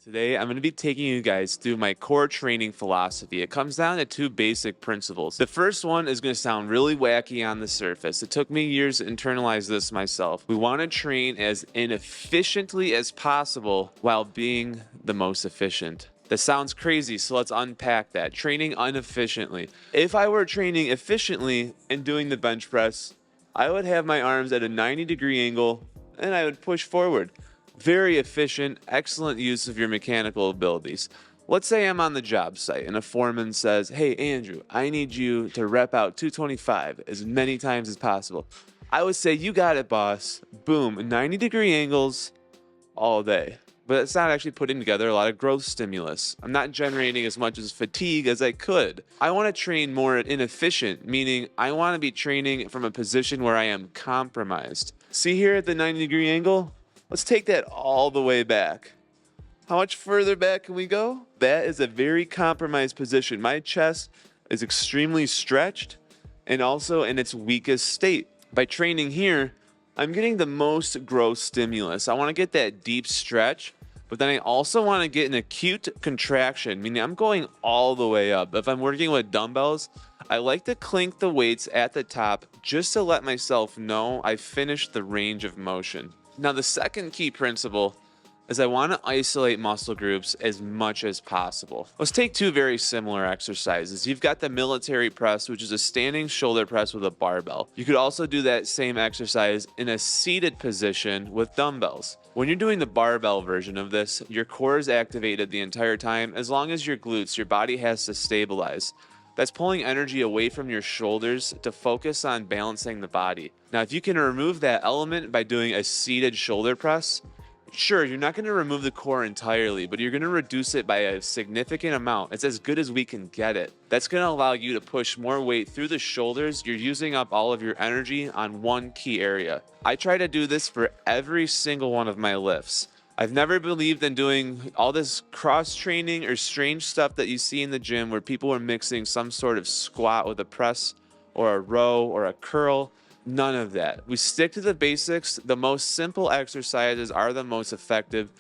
Today, I'm going to be taking you guys through my core training philosophy. It comes down to two basic principles. The first one is going to sound really wacky on the surface. It took me years to internalize this myself. We want to train as inefficiently as possible while being the most efficient. That sounds crazy, so let's unpack that. Training inefficiently. If I were training efficiently and doing the bench press, I would have my arms at a 90-degree angle and I would push forward. Very efficient, excellent use of your mechanical abilities. Let's say I'm on the job site and a foreman says, "Hey, Andrew, I need you to rep out 225 as many times as possible." I would say, "You got it, boss." Boom, 90-degree angles all day. But it's not actually putting together a lot of growth stimulus. I'm not generating as much as fatigue as I could. I want to train more inefficient, meaning I want to be training from a position where I am compromised. See here at the 90-degree angle? Let's take that all the way back. How much further back can we go? That is a very compromised position. My chest is extremely stretched and also in its weakest state. By training here, I'm getting the most growth stimulus. I want to get that deep stretch, but then I also want to get an acute contraction, meaning I'm going all the way up. If I'm working with dumbbells, I like to clink the weights at the top just to let myself know I finished the range of motion. Now, the second key principle is I want to isolate muscle groups as much as possible. Let's take two very similar exercises. You've got the military press, which is a standing shoulder press with a barbell. You could also do that same exercise in a seated position with dumbbells. When you're doing the barbell version of this, your core is activated the entire time as long as your glutes, your body has to stabilize. That's pulling energy away from your shoulders to focus on balancing the body. Now, if you can remove that element by doing a seated shoulder press, sure, you're not going to remove the core entirely, but you're going to reduce it by a significant amount. It's as good as we can get it. That's going to allow you to push more weight through the shoulders. You're using up all of your energy on one key area. I try to do this for every single one of my lifts. I've never believed in doing all this cross training or strange stuff that you see in the gym where people are mixing some sort of squat with a press or a row or a curl. None of that. We stick to the basics. The most simple exercises are the most effective,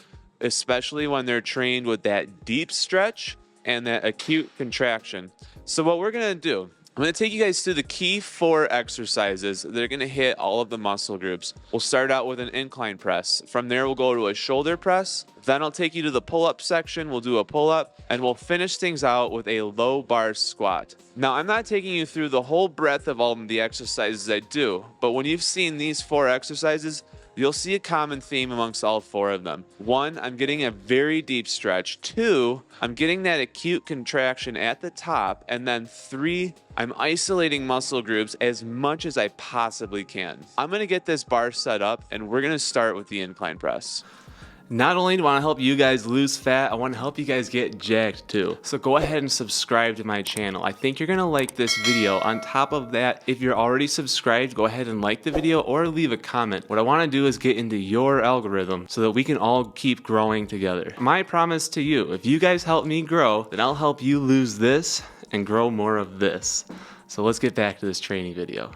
especially when they're trained with that deep stretch and that acute contraction. So what we're going to do, I'm going to take you guys through the key 4 exercises that are going to hit all of the muscle groups. We'll start out with an incline press. From there, we'll go to a shoulder press. Then I'll take you to the pull-up section. We'll do a pull-up, and we'll finish things out with a low bar squat. Now, I'm not taking you through the whole breadth of all of the exercises I do, but when you've seen these 4 exercises, you'll see a common theme amongst all 4 of them. 1, I'm getting a very deep stretch. 2, I'm getting that acute contraction at the top. And then 3, I'm isolating muscle groups as much as I possibly can. I'm going to get this bar set up and we're going to start with the incline press. Not only do I want to help you guys lose fat, I want to help you guys get jacked too. So go ahead and subscribe to my channel. I think you're going to like this video. On top of that, if you're already subscribed, go ahead and like the video or leave a comment. What I want to do is get into your algorithm so that we can all keep growing together. My promise to you, if you guys help me grow, then I'll help you lose this and grow more of this. So let's get back to this training video.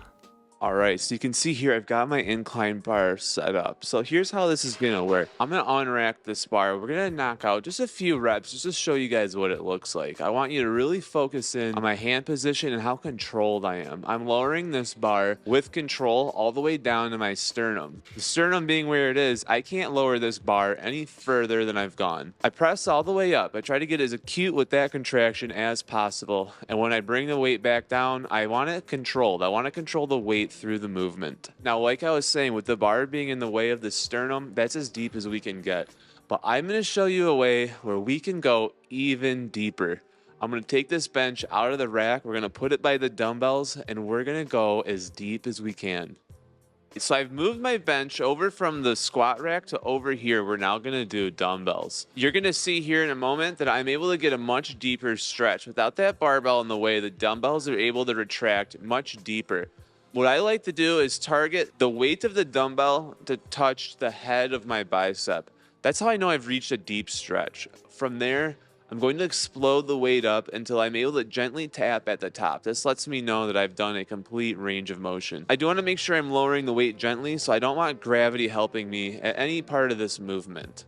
All right, so you can see here, I've got my incline bar set up. So here's how this is gonna work. I'm gonna unrack this bar. We're gonna knock out just a few reps just to show you guys what it looks like. I want you to really focus in on my hand position and how controlled I am. I'm lowering this bar with control all the way down to my sternum. The sternum being where it is, I can't lower this bar any further than I've gone. I press all the way up. I try to get as acute with that contraction as possible. And when I bring the weight back down, I want it controlled. I want to control the weight through the movement. Now, like I was saying, with the bar being in the way of the sternum, that's as deep as we can get. But I'm going to show you a way where we can go even deeper. I'm going to take this bench out of the rack. We're going to put it by the dumbbells, and we're going to go as deep as we can. So I've moved my bench over from the squat rack to over here. We're now going to do dumbbells. You're going to see here in a moment that I'm able to get a much deeper stretch. Without that barbell in the way, the dumbbells are able to retract much deeper. What I like to do is target the weight of the dumbbell to touch the head of my bicep. That's how I know I've reached a deep stretch. From there, I'm going to explode the weight up until I'm able to gently tap at the top. This lets me know that I've done a complete range of motion. I do want to make sure I'm lowering the weight gently, so I don't want gravity helping me at any part of this movement.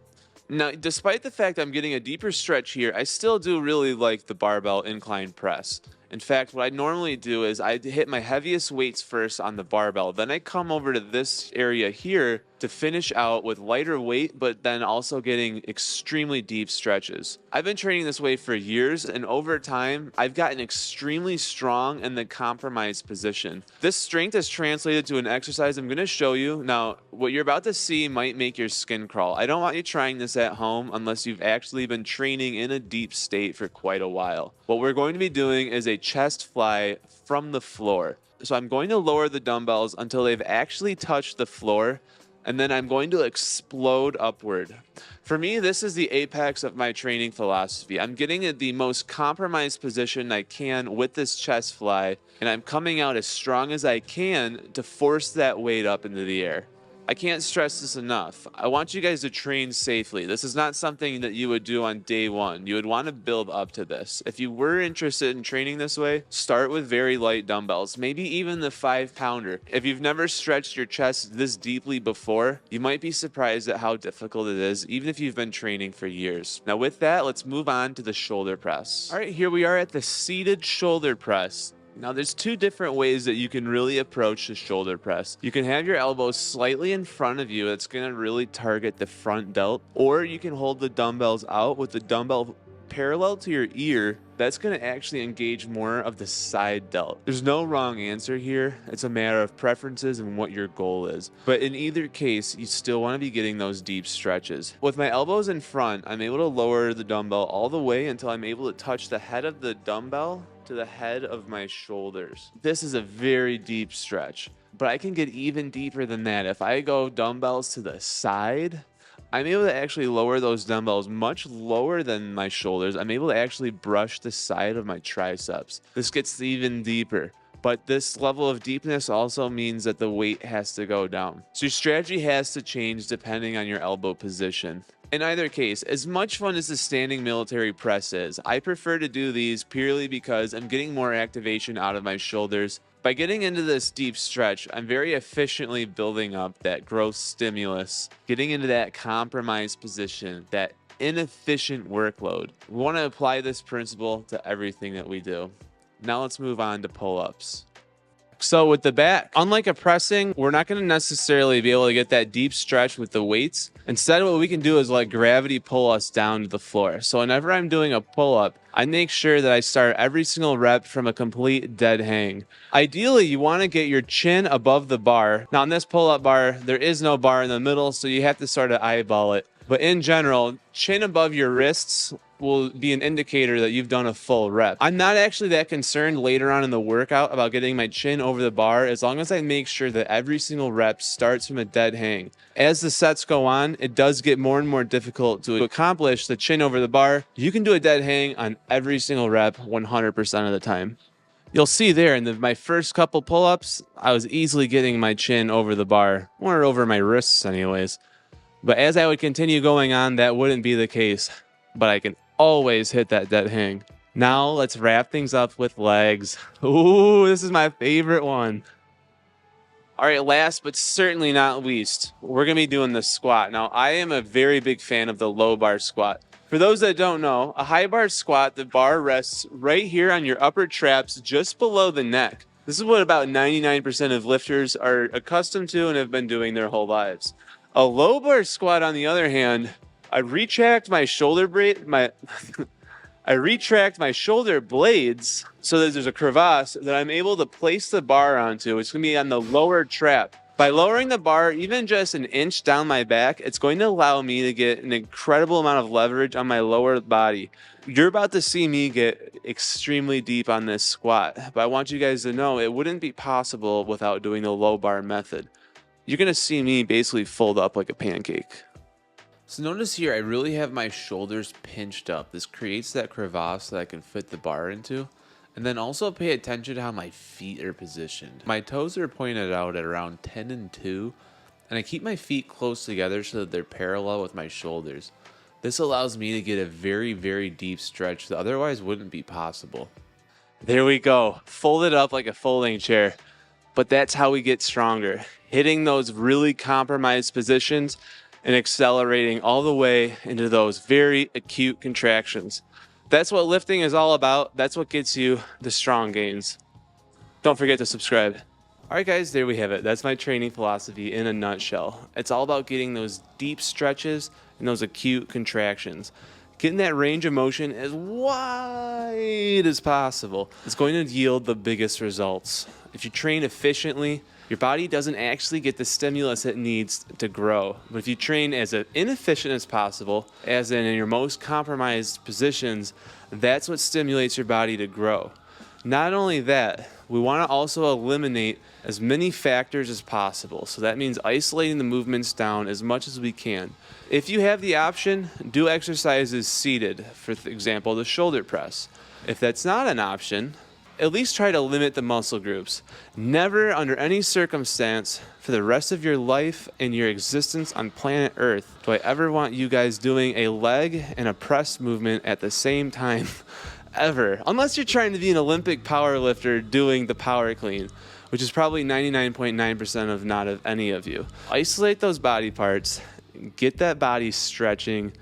Now, despite the fact I'm getting a deeper stretch here, I still do really like the barbell incline press. In fact, what I normally do is I hit my heaviest weights first on the barbell. Then I come over to this area here to finish out with lighter weight, but then also getting extremely deep stretches. I've been training this way for years, and over time, I've gotten extremely strong in the compromised position. This strength is translated to an exercise I'm going to show you. Now, what you're about to see might make your skin crawl. I don't want you trying this at home unless you've actually been training in a deep state for quite a while. What we're going to be doing is a chest fly from the floor. So I'm going to lower the dumbbells until they've actually touched the floor, and then I'm going to explode upward. For me, this is the apex of my training philosophy. I'm getting in the most compromised position I can with this chest fly, and I'm coming out as strong as I can to force that weight up into the air. I can't stress this enough. I want you guys to train safely. This is not something that you would do on day one. You would want to build up to this. If you were interested in training this way, start with very light dumbbells, maybe even the 5-pounder. If you've never stretched your chest this deeply before, you might be surprised at how difficult it is, even if you've been training for years. Now with that, let's move on to the shoulder press. All right, here we are at the seated shoulder press. Now there's two different ways that you can really approach the shoulder press. You can have your elbows slightly in front of you. That's going to really target the front delt. Or you can hold the dumbbells out with the dumbbell parallel to your ear. That's going to actually engage more of the side delt. There's no wrong answer here. It's a matter of preferences and what your goal is. But in either case, you still want to be getting those deep stretches. With my elbows in front, I'm able to lower the dumbbell all the way until I'm able to touch the head of the dumbbell to the head of my shoulders. This is a very deep stretch, but I can get even deeper than that. If I go dumbbells to the side, I'm able to actually lower those dumbbells much lower than my shoulders. I'm able to actually brush the side of my triceps. This gets even deeper. But this level of deepness also means that the weight has to go down. So your strategy has to change depending on your elbow position. In either case, as much fun as the standing military press is, I prefer to do these purely because I'm getting more activation out of my shoulders. By getting into this deep stretch, I'm very efficiently building up that growth stimulus, getting into that compromised position, that inefficient workload. We want to apply this principle to everything that we do. Now let's move on to pull-ups. So with the back, unlike a pressing, we're not going to necessarily be able to get that deep stretch with the weights. Instead, what we can do is let gravity pull us down to the floor. So whenever I'm doing a pull-up, I make sure that I start every single rep from a complete dead hang. Ideally, you want to get your chin above the bar. Now on this pull-up bar, there is no bar in the middle, so you have to sort of eyeball it. But in general, chin above your wrists will be an indicator that you've done a full rep. I'm not actually that concerned later on in the workout about getting my chin over the bar, as long as I make sure that every single rep starts from a dead hang. As the sets go on, it does get more and more difficult to accomplish the chin over the bar. You can do a dead hang on every single rep 100% of the time. You'll see there in my first couple pull-ups, I was easily getting my chin over the bar, or over my wrists anyways. But as I would continue going on, that wouldn't be the case. But I can always hit that dead hang. Now let's wrap things up with legs. Ooh, this is my favorite one. All right, last but certainly not least, we're gonna be doing the squat. Now, I am a very big fan of the low bar squat. For those that don't know, a high bar squat, the bar rests right here on your upper traps, just below the neck. This is what about 99% of lifters are accustomed to and have been doing their whole lives. A low bar squat, on the other hand, I retract my shoulder blades so that there's a crevasse that I'm able to place the bar onto. It's going to be on the lower trap. By lowering the bar even just an inch down my back, it's going to allow me to get an incredible amount of leverage on my lower body. You're about to see me get extremely deep on this squat, but I want you guys to know it wouldn't be possible without doing the low bar method. You're going to see me basically fold up like a pancake. So notice here, I really have my shoulders pinched up. This creates that crevasse that I can fit the bar into. And then also pay attention to how my feet are positioned. My toes are pointed out at around 10 and 2. And I keep my feet close together so that they're parallel with my shoulders. This allows me to get a very, very deep stretch that otherwise wouldn't be possible. There we go. Folded up like a folding chair. But that's how we get stronger. Hitting those really compromised positions and accelerating all the way into those very acute contractions. That's what lifting is all about. That's what gets you the strong gains. Don't forget to subscribe. All right, guys, there we have it. That's my training philosophy in a nutshell. It's all about getting those deep stretches and those acute contractions. Getting that range of motion as wide as possible is going to yield the biggest results. If you train efficiently, your body doesn't actually get the stimulus it needs to grow. But if you train as inefficient as possible, as in your most compromised positions, that's what stimulates your body to grow. Not only that, we want to also eliminate as many factors as possible. So that means isolating the movements down as much as we can. If you have the option, do exercises seated, for example, the shoulder press. If that's not an option, at least try to limit the muscle groups. Never, under any circumstance, for the rest of your life and your existence on planet Earth, do I ever want you guys doing a leg and a press movement at the same time. Ever. Unless you're trying to be an Olympic power lifter doing the power clean, which is probably 99.9% of not of any of you. Isolate those body parts, get that body stretching,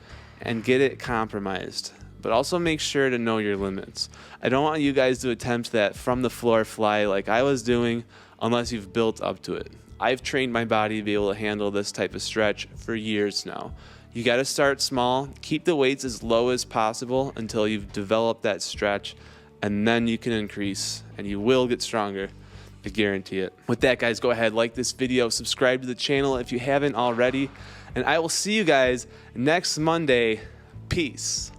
and get it compromised. But also make sure to know your limits. I don't want you guys to attempt that from the floor fly like I was doing unless you've built up to it. I've trained my body to be able to handle this type of stretch for years now. You got to start small, keep the weights as low as possible until you've developed that stretch, and then you can increase, and you will get stronger. I guarantee it. With that, guys, go ahead, like this video, subscribe to the channel if you haven't already, and I will see you guys next Monday. Peace.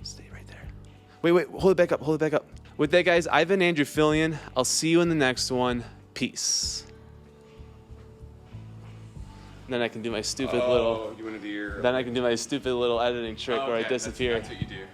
Stay right there. Wait, hold it back up, hold it back up. With that, guys, I've been Andrew Fillion. I'll see you in the next one. Peace. Then I can do my stupid little. You want to do your. Then I can do my stupid little editing trick where I okay, disappear. That's what you do.